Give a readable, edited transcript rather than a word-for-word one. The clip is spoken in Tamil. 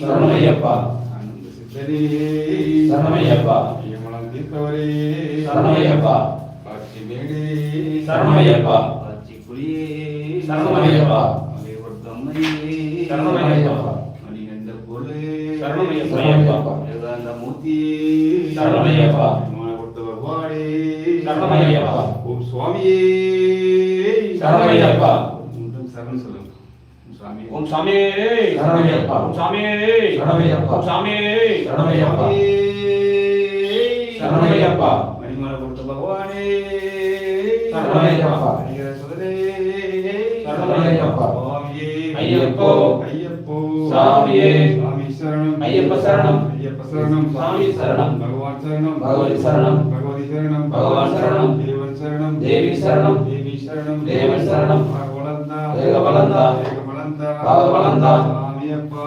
சரணமையப்பா. ஆனந்த சித்தரே சரணமையப்பா. யமனம் தீர்த்தவரே சரணமையப்பா. காட்சி மேடே சரணமையப்பா. காட்சி புலியே சரணமையப்பா. அலைவர்த்தம்மையே சரணமையப்பா. மணிகண்ட பொருளே சரணமையப்பா. வேதாந்த மூர்த்தியே சரணமையப்பா. கொடுத்த பகவானே சரணமையப்பா. ஓம் சுவாமியே சரணமையப்பா. மீண்டும் சரணம் சொல்லுங்க. சுவாமி ஓம் சாமியே சரணமையப்பா. ஓம் சாமியே சரணமையப்பா. ஓம் சாமியே சரணமையப்பா. சரணமையப்பா. மணிமலை கொடுத்த பகவானே சரணமையப்பா. ஹரிஹர சுதனே சரணமையப்பா. சுவாமியே ஐயப்போ ஐயப்போ சாமியே சாமி சரணம் ஐயப்ப சரணம் ஐயப்ப சரணம் சாமி சரணம் பகவான் சரணம் பகவதி சரணம் பகவதி சரணம் பகவான் சரணம் தேவன் சரணம் தேவி சரணம் தேவி சரணம் தேவன் சரணம் பகவலந்தா வேகவலந்தா வேகமலந்தா பாகவலந்தா சாமியப்பா